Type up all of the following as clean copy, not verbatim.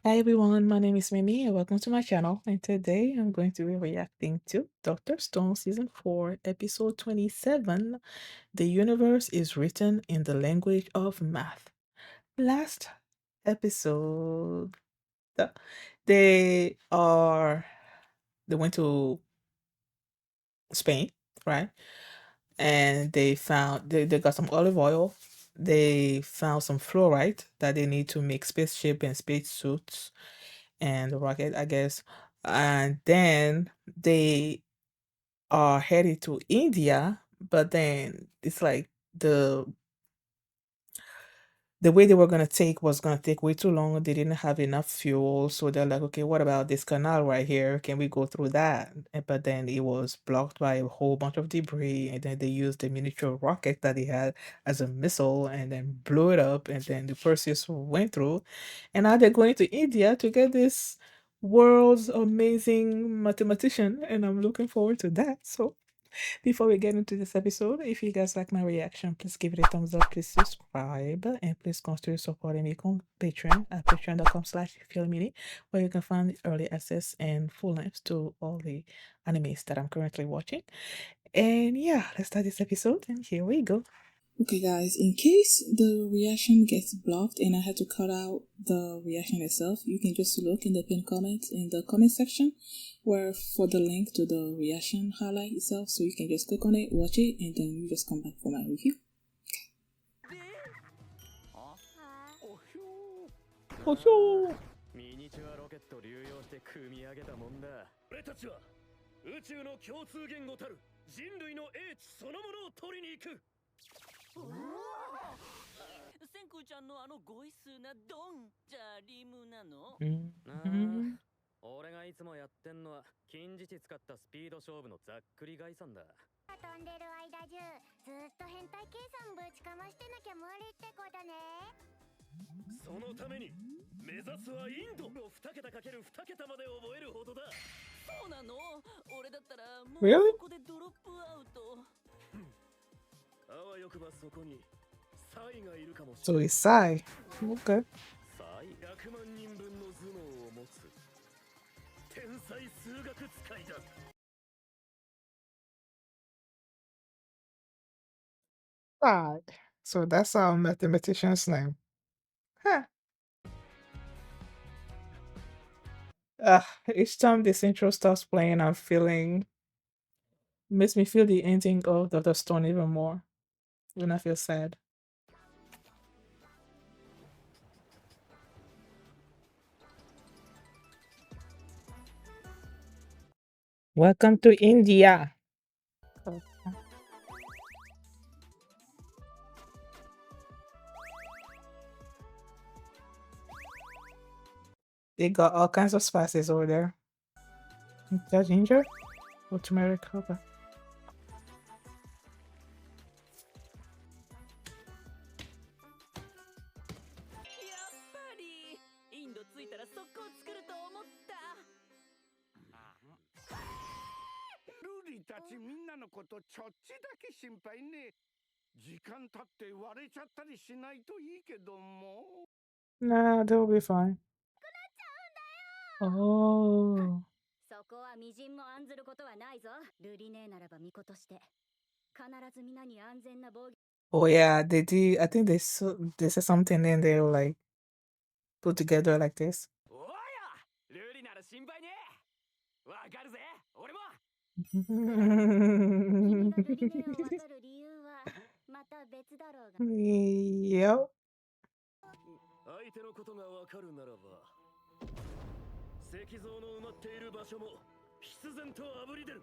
Hi everyone, my name is Mimi and welcome to my channel. And today I'm going to be reacting to Dr. Stone Season 4, Episode 27. The universe is written in the language of math. Last episode, uh, they are they went to Spain, right? And they got some olive oil. They found some fluorite that they need to make spaceship and space suits and the rocket, I guess. And then they are headed to India, but then it's like the way they were gonna take was gonna take way too long. They didn't have enough fuel, so they're like, okay, what about this canal right here? Can we go through that? But then it was blocked by a whole bunch of debris, and then they used the miniature rocket that they had as a missile, and then blew it up, and then the Perseus went through, and now they're going to India to get this world's amazing mathematician, and I'm looking forward to that. So before we get into this episode, if you guys like my reaction, please give it a thumbs up, please subscribe, and please consider supporting me on Patreon at patreon.com/feelmini, where you can find early access and full lengths to all the animes that I'm currently watching. And yeah, let's start this episode, and here we go. Okay, guys, in case the reaction gets blocked and I had to cut out the reaction itself, you can just look in the pinned comment in the comment section where for the link to the reaction highlight itself, so you can just click on it, watch it, and then you just come back for my review. Oh, ミニチュアロケット流用して組み上げたもんだ。俺たちは宇宙の共通言語たる人類の英知そのものを取りに行く。センクちゃんのあの語彙数なドンじゃリムなの？俺がいつもやってんのは近似値使ったスピード勝負のざっくり概算だ。飛んでる間中ずっと変態計算ぶちかましてなきゃ無理ってことね。そのために目指すはインドの2桁かける2桁まで覚えるほどだ。そうなの？俺だったらもう Really? そこでドロップアウト。あわよくばそこにサイがいるかもしれ so ない。 it's Sai. Okay. サイ100万人分の頭脳を持つ天才数学使いだ。 Sai. So that's our mathematician's name. Huh. Each time this intro starts playing, makes me feel the ending of Dr. Stone even more when I feel sad. Welcome to India. Oh, they got all kinds of spices over there. Is that ginger or turmeric? Okay. やっぱりインド着いたら速攻作ると思った。ルリたちみんなのことちょっちだけ心配ね。時間経って割れちゃったりしないといいけども。 Nah, they'll be fine. Oh. そこは微塵も案ずることはないぞ。ルリネーならば巫女として必ず皆に安全な防御。 Oh yeah, they did. I think they said something and they were like put together like this. おやルリなら心配ねえ。わかるぜ俺も。君がルリネーを分かる理由はまた別だろうが。 Yep. 相手のことがわかるならば石像の埋まっている場所も必然とあぶり出る。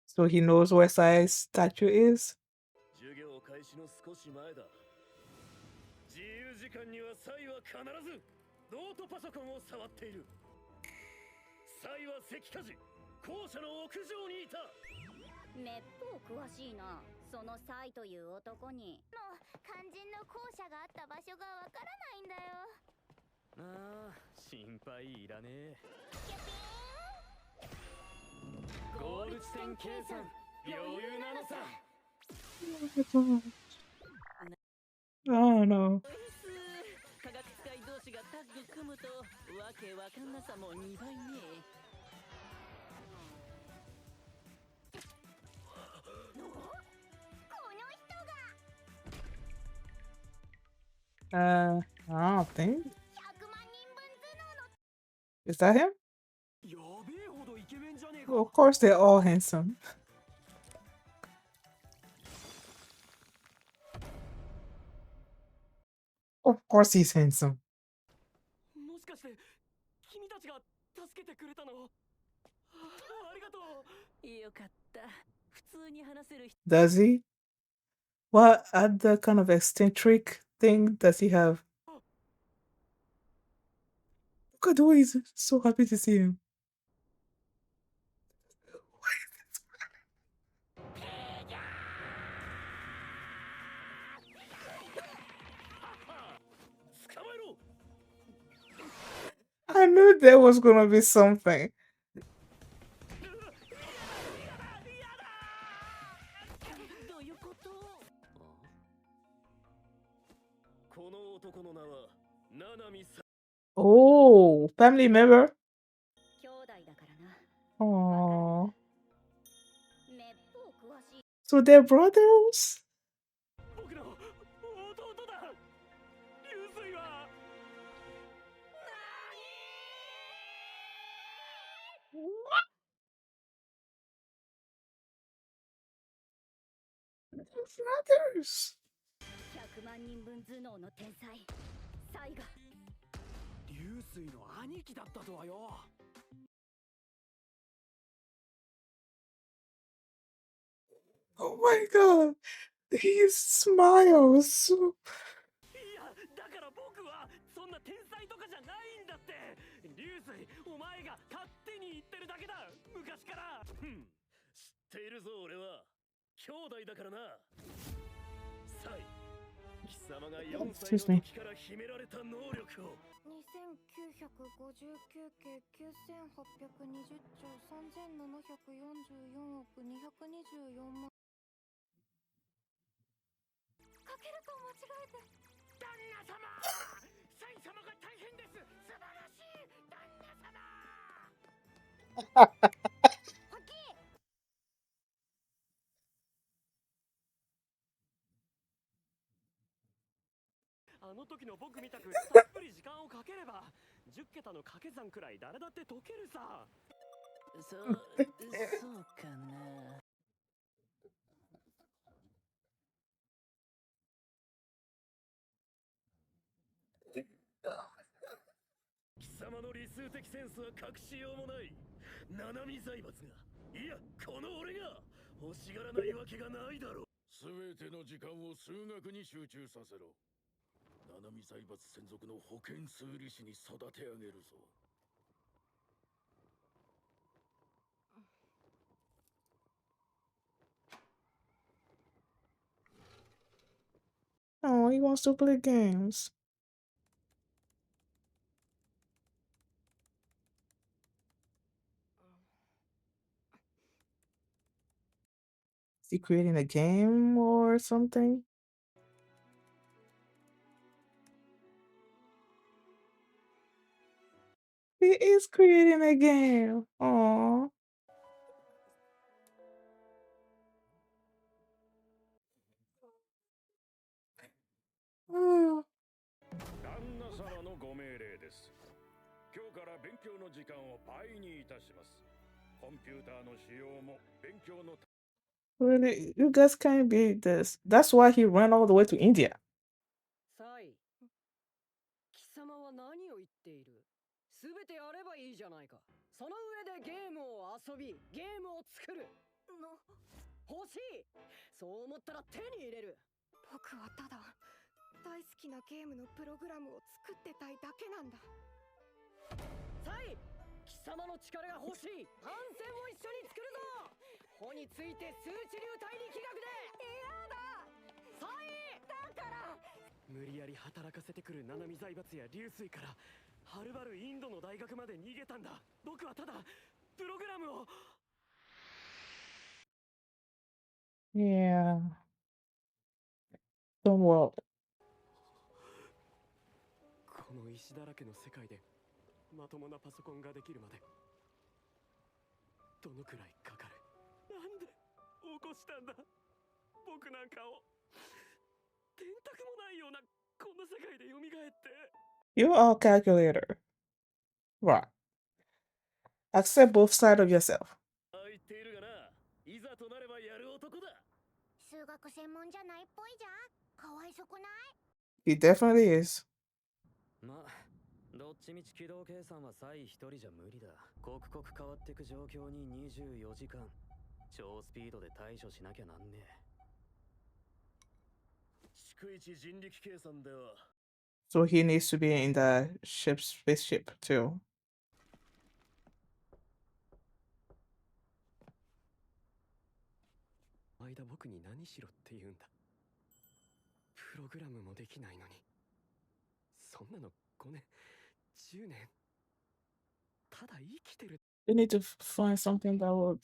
So he knows where Sai's statue is. 授業開始の少し前だ。自由時間にはサイは必ずノートパソコンを触っている。サイは石化時校舎の屋上にいた。めっぽう詳しいな。そのサイという男にもう肝心の校舎があった場所がわからないんだよ。ああ、心配いらねえ。ゴール地点計算余裕なのさ。Oh no. 科学使い同士がタッグ組むとわけわかんなさも2倍ね。I don't think. Is that him? やべえほどイケメンじゃねえか。 Well, of course, they're all handsome. Of course, he's handsome. もしかして君たちが助けてくれたの？ありがとう。よかった。普通に話せる人。 Does he? What other kind of eccentric thing does he have? Look at the way he's so happy to see him. 捕まえろ。 I knew there was gonna be something. どういうこと？この男の名はナナミさん。 Oh, family member? 兄弟だからな。 Aww. めっぽう詳しい。 So they're brothers? 僕の弟だ。流水は。 Brothers. 100万人分頭脳の天才サイが。流水の兄貴だったとはよ。 Oh my god. He smiles. いやだから僕はそんな天才とかじゃないんだって。流水お前が勝手に言ってるだけだ。昔から。知っているぞ俺は。兄弟だからな。サイ、貴様が4歳の時から秘められた能力を。 2959京9820兆3744億224万。かけると間違えて。旦那様、サイ様が大変です。素晴らしい旦那様。あの時の僕みたくたっぷり時間をかければ10桁の掛け算くらい誰だって解けるさ。そうかな。貴様の理数的センスは隠しようもない。七海財閥が、いやこの俺が欲しがらないわけがないだろう。すべての時間を数学に集中させろ。七海財閥専属の保健数理士に育て上げるぞ。 Oh, he wants to play games. Is he creating a game or something? He is creating a game. Aww. Oh. 旦那様のご命令です。今日から勉強の時間を倍にいたします。コンピューターの使用も勉強の。 Really, you guys can't beat this. That's why he ran all the way to India. サイ、貴様は何を言っている？すべてやればいいじゃないか。その上でゲームを遊び、ゲームを作る。欲しい。そう思ったら手に入れる。僕はただ大好きなゲームのプログラムを作ってたいだけなんだ。サイ、貴様の力が欲しい。反戦を一緒に作るぞ。穂について数値流大力学で。嫌だ。サイ、だから。無理やり働かせてくる七海財閥や流水からはるばるインド大学まで逃げたんだ。僕はただプログラムを。 Yeah. Don't world. この石だらけの世界でまともなパソコンができるまでどのくらいかかる。なんで起こしたんだ僕なんかを。電卓もないようなこんな世界で蘇って。 You're all calculator. Right. Accept both sides of yourself. ああ言っているがな、いざとなればやる男だ。数学専門じゃないっぽいじゃん。かわいそくない？ He definitely is. まあどっちみち軌道計算はサイ一人じゃ無理だ。刻々変わってく状況に24時間超スピードで対処しなきゃなんねえ。逐一人力計算では So he needs to be in the spaceship too. 間僕に何しろって言うんだ。プログラムもできないのに。そんなの5年10年ただ生きてる。 They need to find something that would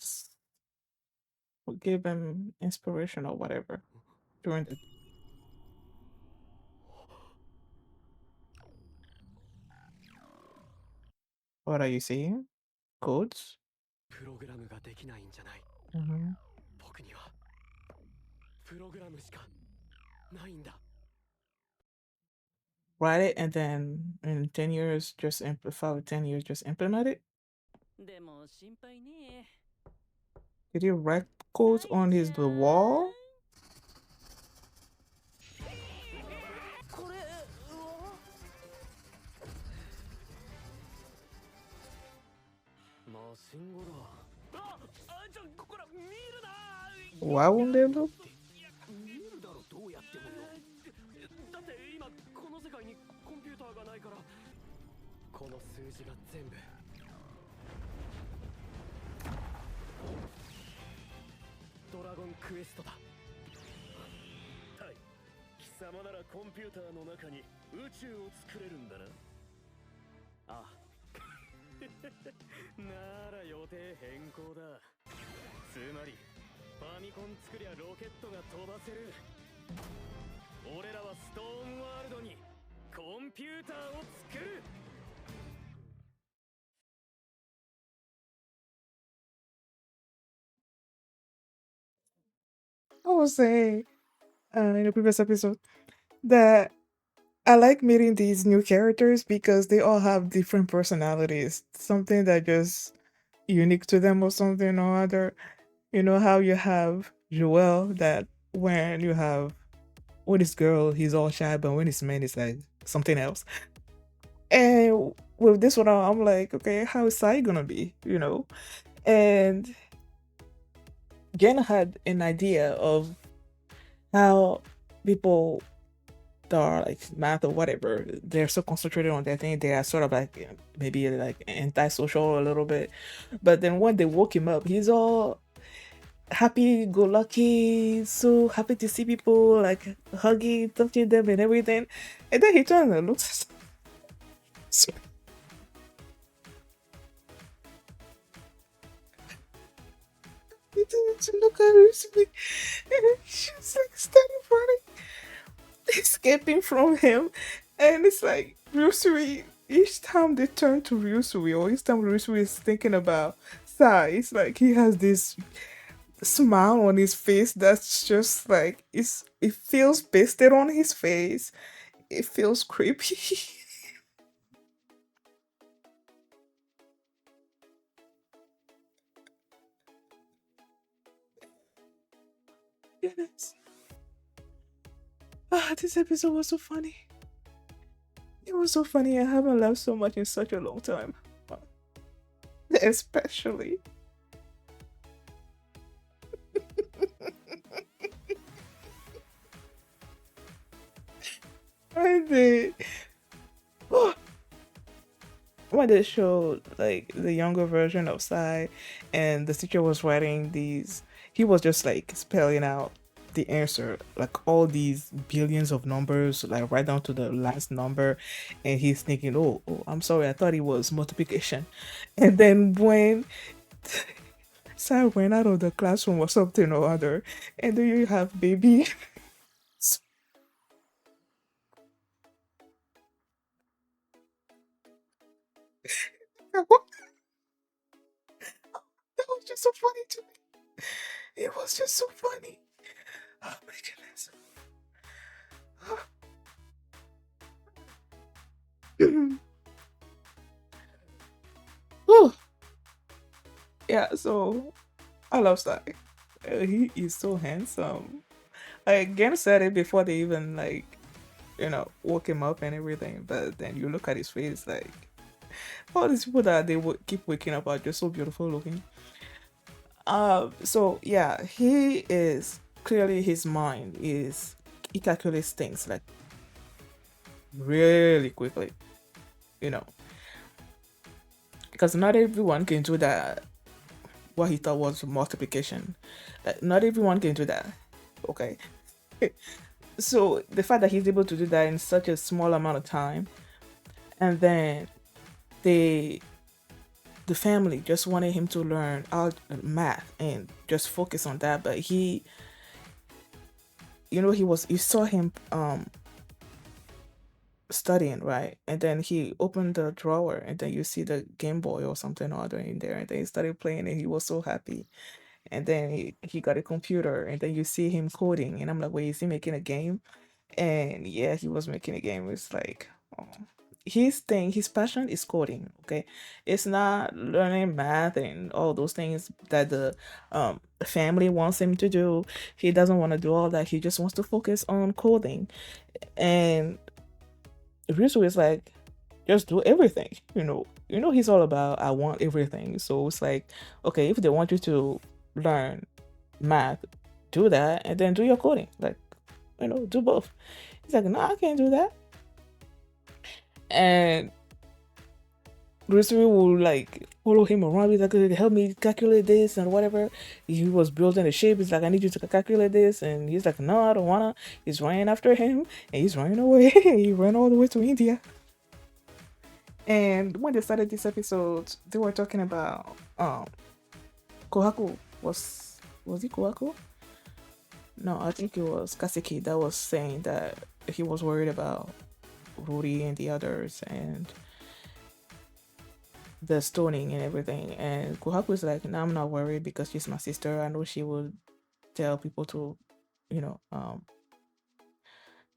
give him inspiration or whatever during the. What are you seeing? Codes? プログラムができないんじゃない。 Mm-hmm. 僕にはプログラムしかないんだ。 Write it and then in 10 years, just 5 or 10 years, just implement it? でも心配ねえ。 Did he write codes on the wall? これマシンゴだ。ちょこら見るな。 Why wouldn't they look? 見るだろどうやってもよ。だって今この世界にコンピューターがないから。この数字が全部ドラゴンクエストだ。はい、貴様ならコンピューターの中に宇宙を作れるんだな。ああなら予定変更だ。つまりファミコン作りゃロケットが飛ばせる。俺らはストーンワールドにコンピューターを作る。 I was saying in the previous episode that I like meeting these new characters because they all have different personalities, something that just unique to them or something or other. You know how you have Joel that when you have with this girl, he's all shy, but when it's man, it's like something else. And with this one, I'm like, okay, how is Sai gonna be? You know? And Jen had an idea of how people that are like math or whatever, they're so concentrated on their thing, they are sort of like maybe like antisocial a little bit. But then when they woke him up, he's all happy go lucky, so happy to see people, like hugging, touching them and everything. And then he turns and looks so he turned to look at her and she's like starting running, escaping from him. And it's like Ryusui, each time they turn to Ryusui, or each time Ryusui is thinking about Sai, it's like he has this smile on his face that's just like it feels pasted on his face. It feels creepy. Yes. Ah, this episode was so funny. It was so funny. I haven't laughed so much in such a long time. Especially. I did. When they showed like the younger version of Sai and the teacher was writing these, he was just like spelling out the answer, like all these billions of numbers, like right down to the last number, and he's thinking, oh, I'm sorry, I thought it was multiplication. And then when Sai went out of the classroom or something or other, and then you have baby. That was just so funny to me. It was just so funny. Oh my goodness. Whew. Yeah, so I love Sai. He is so handsome. I again said it before they even like woke him up and everything. But then you look at his face, like all these people that they would keep waking up are just so beautiful looking. So yeah, he is clearly his mind is he calculates things like really quickly, you know, because not everyone can do that. What he thought was multiplication, like not everyone can do that. Okay, so the fact that he's able to do that in such a small amount of time, and then they the family just wanted him to learn math and just focus on that, but he you saw him studying, right? And then he opened the drawer and then you see the Game Boy or something or other in there, and then he started playing and he was so happy. And then he got a computer and then you see him coding and I'm like, wait, is he making a game? And yeah, he was making a game. It's like, oh. His thing, his passion is coding. Okay, it's not learning math and all those things that the family wants him to do. He doesn't want to do all that. He just wants to focus on coding. And Ryusu is like, just do everything. He's all about I want everything. So it's like, okay, if they want you to learn math, do that, and then do your coding. Like, do both. He's like, no, I can't do that. And Ryusu will like follow him around. He's like, help me calculate this and whatever. He was building a shape. He's like, I need you to calculate this. And he's like, no, I don't wanna. He's running after him and he's running away. He ran all the way to India. And when they started this episode, they were talking about Kohaku. Was it Kohaku? No, I think it was Kaseki that was saying that he was worried about Ruri and the others and the stoning and everything. And Kohaku is like, no, I'm not worried because she's my sister. I know she would tell people to, you know, um,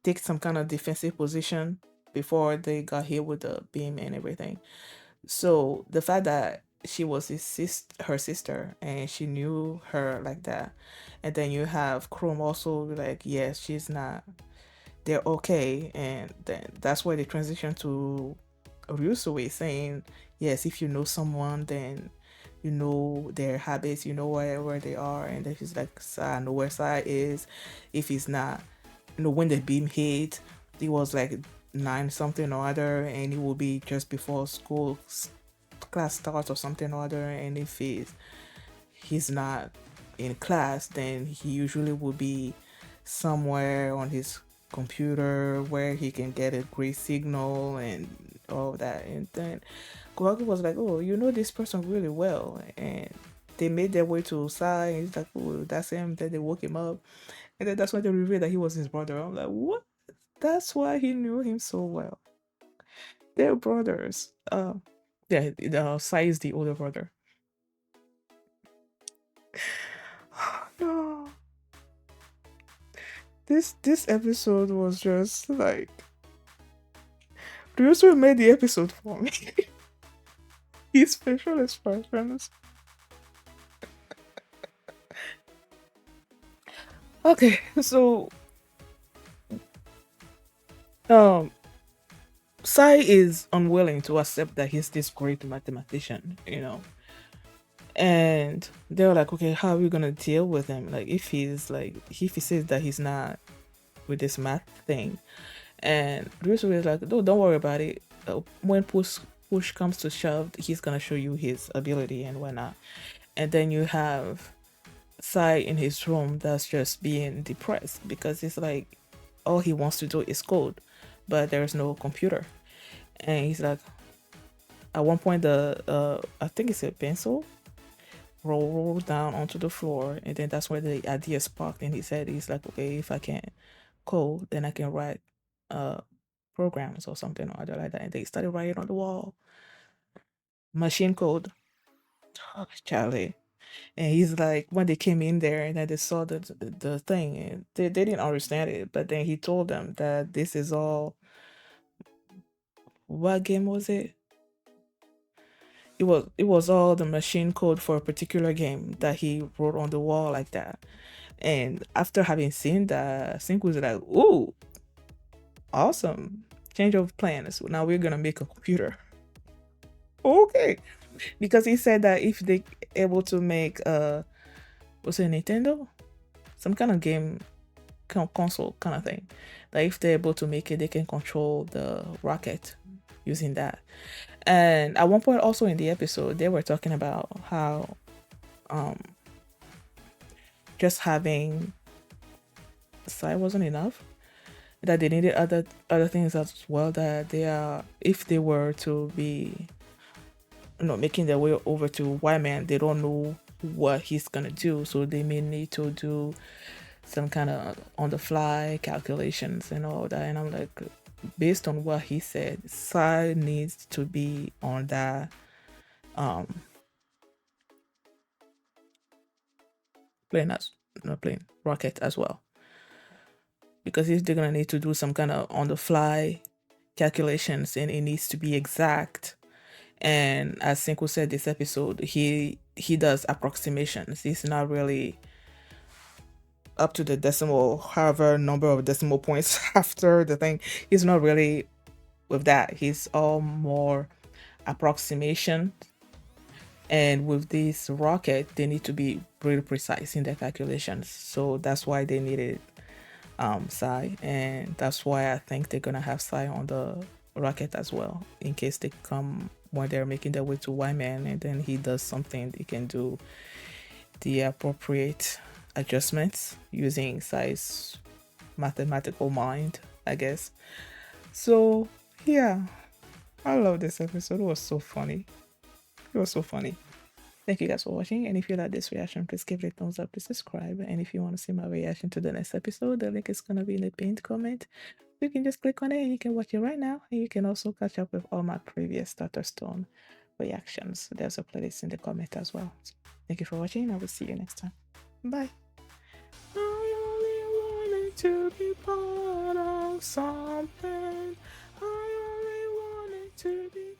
take some kind of defensive position before they got hit with the beam and everything. So the fact that she was her sister, and she knew her like that, and then you have Chrome also like, yes, she's not. They're okay, and then that's where they transition to Ryusui saying, yes, if you know someone, then you know their habits, you know where they are, and then she's like, I know where Sai is. If he's not, when the beam hit, it was like 9 something or other, and it will be just before school class starts or something or other. And if he's not in class, then he usually will be somewhere on his computer where he can get a great signal and all of that. And then Kohaku was like, oh, you know this person really well. And they made their way to Sai, and he's like, oh, that's him. Then they woke him up, and then that's when they revealed that he was his brother. I'm like, what? That's why he knew him so well. They're brothers. Yeah, Sai is the older brother. No, this episode was just like Ryusu made the episode for me. His facial expressions. Okay, so um Sai is unwilling to accept that he's this great mathematician. And they're like, okay, how are we gonna deal with him? Like if he says that he's not with this math thing. And Ryusu is like, no, don't worry about it. When push comes to shove, he's gonna show you his ability and whatnot. And then you have Sai in his room that's just being depressed because it's like all he wants to do is code, but there's no computer. And he's like, at one point, the I think it's a pencil rolls down onto the floor, and then that's where the idea sparked. And he said, he's like, okay, if I can't code, then I can write uh programs or something or other like that. And they started writing on the wall, machine code. Oh, Charlie. And he's like, when they came in there and then they saw the thing, and they didn't understand it. But then he told them that this is all, what game was it? It was all the machine code for a particular game that he wrote on the wall like that. And after having seen that, Sync was like, "Ooh, awesome! Change of plans. Now we're gonna make a computer." Okay, because he said that if they able to make was it Nintendo, some kind of game console kind of thing, that if they're able to make it, they can control the rocket using that. And at one point, also in the episode, they were talking about how um just having Sai wasn't enough, that they needed other things as well, that they are, if they were to be, making their way over to White Man, they don't know what he's gonna do, so they may need to do some kind of on the fly calculations and all that. And I'm like, based on what he said, Sai needs to be on that um plane, as not plane, rocket as well, because if they're gonna need to do some kind of on the fly calculations and it needs to be exact. And as Senku said this episode, he does approximations. He's not really up to the decimal, however number of decimal points after the thing. He's not really with that. He's all more approximation. And with this rocket, they need to be really precise in their calculations. So that's why they needed Sai, and that's why I think they're gonna have Sai on the rocket as well, in case they come when they're making their way to Wyman, and then he does something, they can do the appropriate adjustments using Sai's mathematical mind, I guess. So yeah, I love this episode. It was so funny. It was so funny. Thank you guys for watching. And if you like this reaction, please give it a thumbs up to subscribe. And if you want to see my reaction to the next episode, the link is going to be in the pinned comment. You can just click on it and you can watch it right now. And you can also catch up with all my previous Starter Stone reactions. There's a playlist in the comment as well. So thank you for watching. I will see you next time. Bye. I only wanted to be part of something. I only wanted to be